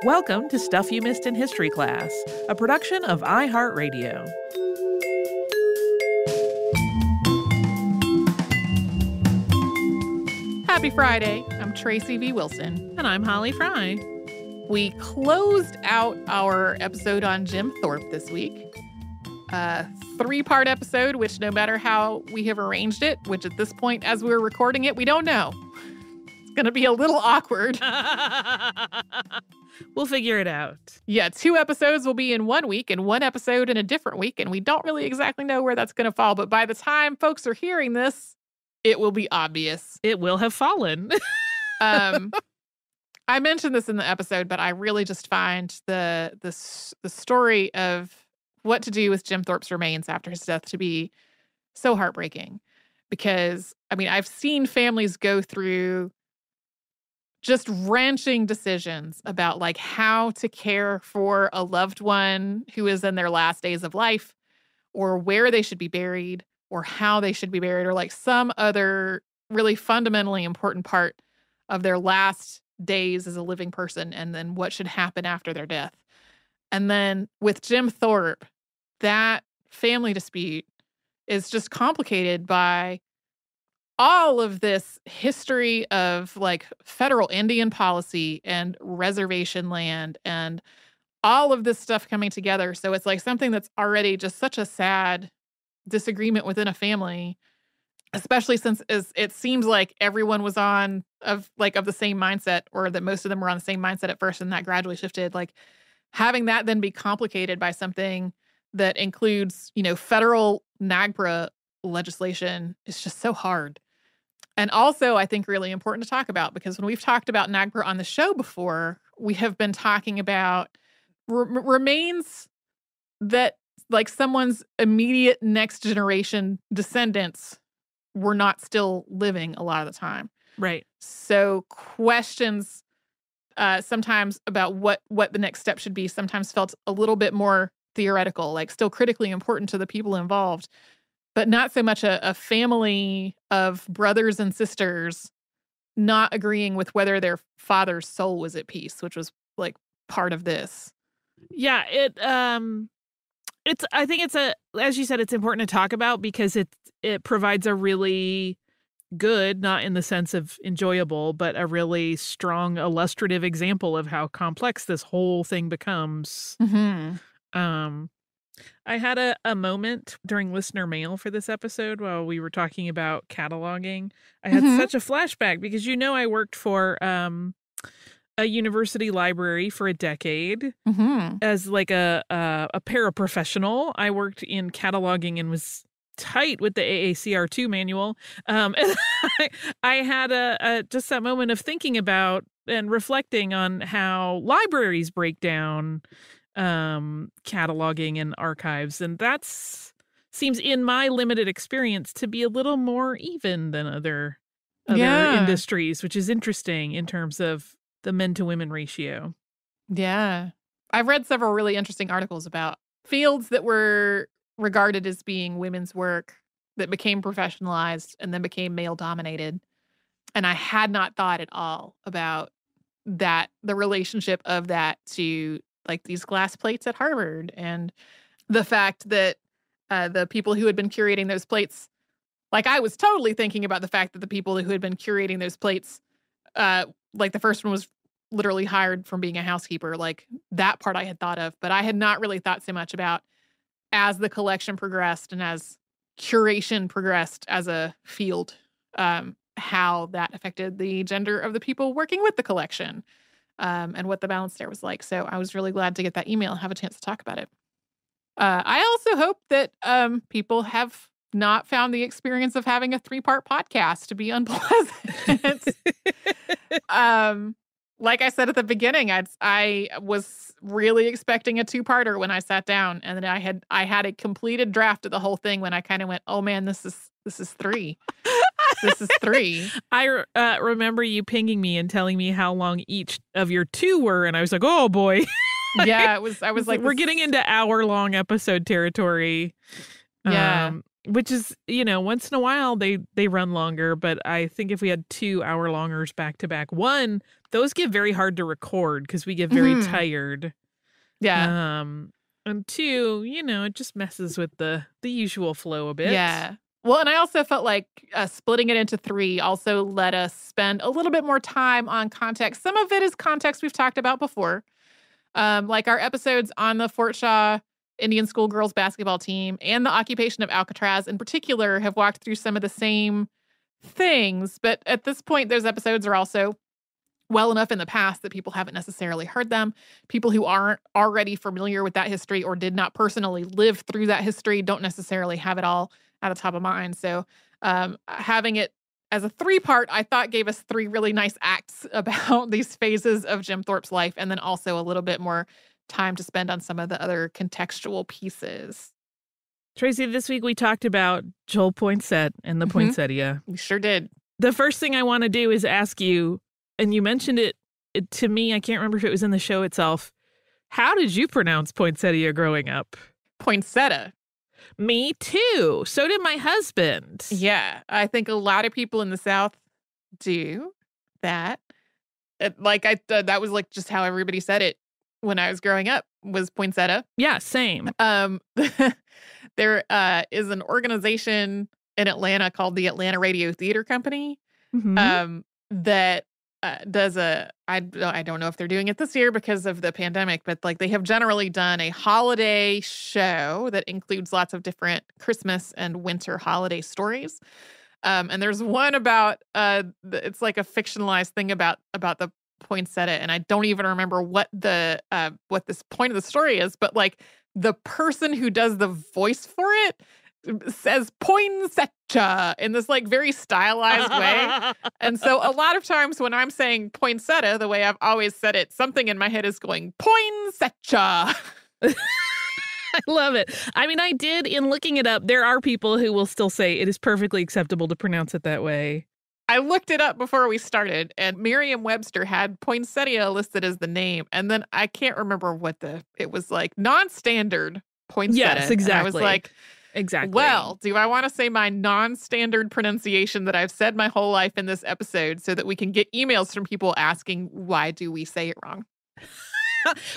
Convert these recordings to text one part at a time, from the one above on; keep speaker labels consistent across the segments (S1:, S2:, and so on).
S1: Welcome to Stuff You Missed in History Class, a production of iHeartRadio.
S2: Happy Friday. I'm Tracy V. Wilson.
S1: And I'm Holly Fry.
S2: We closed out our episode on Jim Thorpe this week. A 3-part episode, which no matter how we have arranged it, which at this point as we're recording it, we don't know. It's going to be a little awkward.
S1: We'll figure it out.
S2: Yeah, 2 episodes will be in 1 week and 1 episode in a different week, and we don't really exactly know where that's going to fall. But by the time folks are hearing this, it will be obvious.
S1: It will have fallen.
S2: I mentioned this in the episode, but I really just find the story of what to do with Jim Thorpe's remains after his death to be so heartbreaking. Because, I mean, I've seen families go through just wrenching decisions about like how to care for a loved one who is in their last days of life, or where they should be buried, or how they should be buried, or like some other really fundamentally important part of their last days as a living person, and then what should happen after their death. And then with Jim Thorpe, that family dispute is just complicated by all of this history of like federal Indian policy and reservation land and all of this stuff coming together. So it's like something that's already just such a sad disagreement within a family, especially since it seems like everyone was of the same mindset, or that most of them were on the same mindset at first and that gradually shifted. Like having that then be complicated by something that includes, federal NAGPRA legislation is just so hard. And also, I think really important to talk about, because when we've talked about NAGPRA on the show before, we have been talking about remains that like someone's immediate next generation descendants were not still living a lot of the time.
S1: Right.
S2: So questions sometimes about what the next step should be sometimes felt a little bit more theoretical, like still critically important to the people involved, but not so much a family of brothers and sisters not agreeing with whether their father's soul was at peace, which was like part of this.
S1: Yeah, I think as you said, it's important to talk about because it provides a really good, not in the sense of enjoyable, but a really strong illustrative example of how complex this whole thing becomes.
S2: Mm-hmm.
S1: I had a moment during listener mail for this episode while we were talking about cataloging. I had such a flashback because, I worked for a university library for a decade as like a paraprofessional. I worked in cataloging and was tight with the AACR2 manual. And I had just that moment of thinking about and reflecting on how libraries break down cataloging and archives. And seems in my limited experience to be a little more even than other industries, which is interesting in terms of the men to women ratio.
S2: Yeah. I've read several really interesting articles about fields that were regarded as being women's work that became professionalized and then became male dominated. And I had not thought at all about that, the relationship of that to like these glass plates at Harvard, and the fact that the people who had been curating those plates, like I was totally thinking about the fact that the people who had been curating those plates, like the first one was literally hired from being a housekeeper. Like that part I had thought of, but I had not really thought so much about as the collection progressed and as curation progressed as a field, how that affected the gender of the people working with the collection, and what the balance there was like. So I was really glad to get that email and have a chance to talk about it. I also hope that people have not found the experience of having a 3-part podcast to be unpleasant. Like I said at the beginning, I was really expecting a 2-parter when I sat down, and then I had a completed draft of the whole thing when I kind of went, oh man, this is 3. This is 3.
S1: I remember you pinging me and telling me how long each of your 2 were, and I was like, oh boy.
S2: Yeah, I was like,
S1: we're getting into hour-long episode territory.
S2: Yeah.
S1: Which is, once in a while they run longer, but I think if we had 2-hour longers back to back, one, those get very hard to record because we get very tired.
S2: Yeah.
S1: And two, it just messes with the usual flow a bit.
S2: Yeah. Well, and I also felt like splitting it into 3 also let us spend a little bit more time on context. Some of it is context we've talked about before. Like our episodes on the Fort Shaw Indian School girls basketball team and the occupation of Alcatraz in particular have walked through some of the same things. But at this point, those episodes are also well enough in the past that people haven't necessarily heard them. People who aren't already familiar with that history or did not personally live through that history don't necessarily have it all at the top of mind. So having it as a 3-part, I thought gave us 3 really nice acts about these phases of Jim Thorpe's life, and then also a little bit more time to spend on some of the other contextual pieces.
S1: Tracy, this week we talked about Joel Poinsett and the poinsettia.
S2: We sure did.
S1: The first thing I want to do is ask you, and you mentioned it to me, I can't remember if it was in the show itself. How did you pronounce poinsettia growing up?
S2: Poinsettia.
S1: Me too. So did my husband.
S2: Yeah, I think a lot of people in the South do that. That was like just how everybody said it when I was growing up, was poinsettia.
S1: Yeah, same.
S2: There is an organization in Atlanta called the Atlanta Radio Theater Company that does I don't know if they're doing it this year because of the pandemic, but like they have generally done a holiday show that includes lots of different Christmas and winter holiday stories. And there's one about it's like a fictionalized thing about the poinsettia, and I don't even remember what this point of the story is, but like the person who does the voice for it says poinsettia in this like very stylized way. And so a lot of times when I'm saying poinsettia, the way I've always said it, something in my head is going poinsettia.
S1: I love it. I mean, I did, in looking it up, there are people who will still say it is perfectly acceptable to pronounce it that way.
S2: I looked it up before we started, and Merriam-Webster had poinsettia listed as the name, and then I can't remember it was like non-standard poinsettia.
S1: Yes, exactly.
S2: And I was like,
S1: exactly.
S2: Well, do I want to say my non-standard pronunciation that I've said my whole life in this episode so that we can get emails from people asking, why do we say it wrong?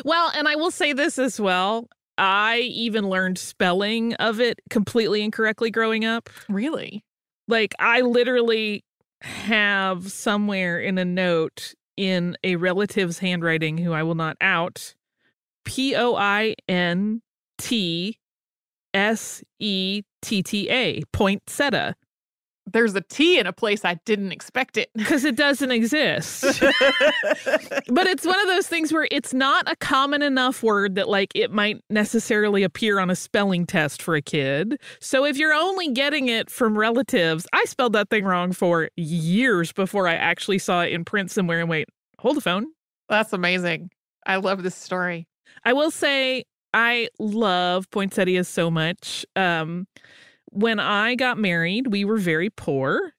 S1: Well, and I will say this as well. I even learned spelling of it completely incorrectly growing up.
S2: Really?
S1: Like, I literally have somewhere in a note in a relative's handwriting who I will not out, Pointsetta, poinsettia.
S2: There's a T in a place I didn't expect it.
S1: Because it doesn't exist. But it's one of those things where it's not a common enough word that like it might necessarily appear on a spelling test for a kid. So if you're only getting it from relatives, I spelled that thing wrong for years before I actually saw it in print somewhere and wait, hold the phone.
S2: That's amazing. I love this story.
S1: I will say I love poinsettias so much. When I got married, we were very poor.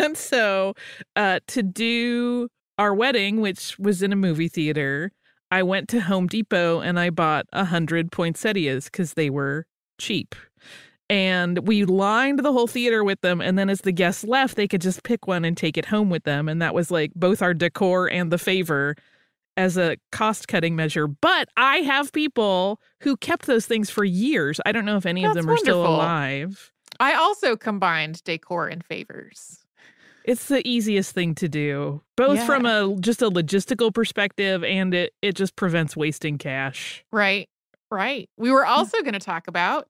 S1: And so to do our wedding, which was in a movie theater, I went to Home Depot and I bought 100 poinsettias because they were cheap. And we lined the whole theater with them. And then as the guests left, they could just pick one and take it home with them. And that was like both our decor and the favor as a cost-cutting measure. But I have people who kept those things for years. I don't know if any of them are still alive.
S2: I also combined decor and favors.
S1: It's the easiest thing to do, both from just a logistical perspective, and it just prevents wasting cash.
S2: Right. We were also going to talk about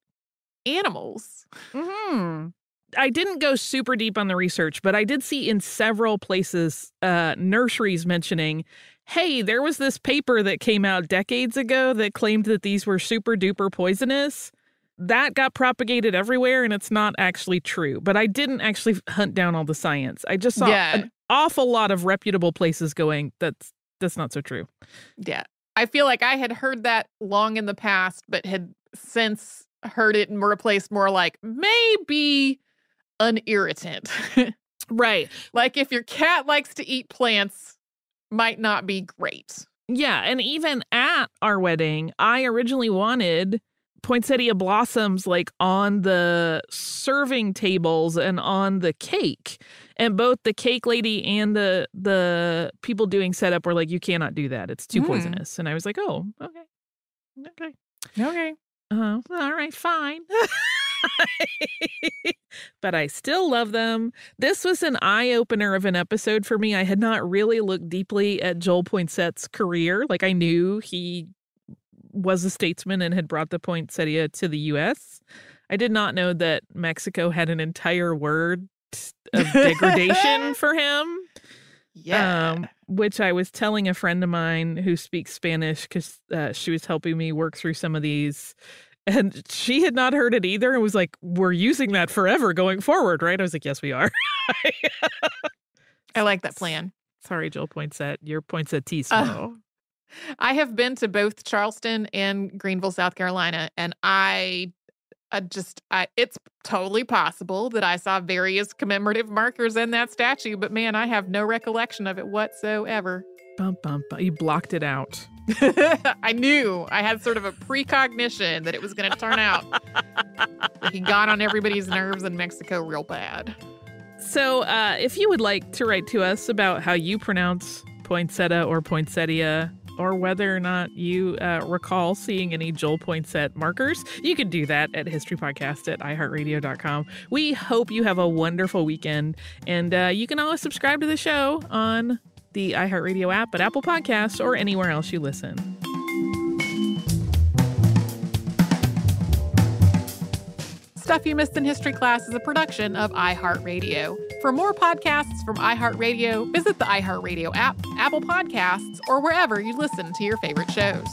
S2: animals.
S1: Mm-hmm. I didn't go super deep on the research, but I did see in several places nurseries mentioning, hey, there was this paper that came out decades ago that claimed that these were super duper poisonous. That got propagated everywhere, and it's not actually true. But I didn't actually hunt down all the science. I just saw an awful lot of reputable places going, that's not so true.
S2: Yeah. I feel like I had heard that long in the past, but had since heard it and replaced more like maybe an irritant.
S1: Right.
S2: Like if your cat likes to eat plants, might not be great.
S1: Yeah. And even at our wedding, I originally wanted poinsettia blossoms like on the serving tables and on the cake. And both the cake lady and the people doing setup were like, you cannot do that. It's too poisonous. And I was like, oh, okay. All right, fine. But I still love them. This was an eye-opener of an episode for me. I had not really looked deeply at Joel Poinsett's career. Like, I knew he was a statesman and had brought the poinsettia to the U.S. I did not know that Mexico had an entire word of degradation for him.
S2: Yeah.
S1: Which I was telling a friend of mine who speaks Spanish because she was helping me work through some of these. And she had not heard it either and was like, we're using that forever going forward, right? I was like, yes, we are.
S2: I like that plan.
S1: Sorry, Joel Poinsett. You're poinsettismo.
S2: I have been to both Charleston and Greenville, South Carolina, and it's totally possible that I saw various commemorative markers in that statue, but man, I have no recollection of it whatsoever.
S1: Bum, bum, bum. You blocked it out.
S2: I knew. I had sort of a precognition that it was going to turn out like he got on everybody's nerves in Mexico real bad.
S1: So if you would like to write to us about how you pronounce poinsettia or poinsettia, or whether or not you recall seeing any Joel Poinsett markers, you can do that at historypodcast@iheartradio.com. We hope you have a wonderful weekend, and you can always subscribe to the show on the iHeartRadio app, at Apple Podcasts, or anywhere else you listen.
S2: Stuff You Missed in History Class is a production of iHeartRadio. For more podcasts from iHeartRadio, visit the iHeartRadio app, Apple Podcasts, or wherever you listen to your favorite shows.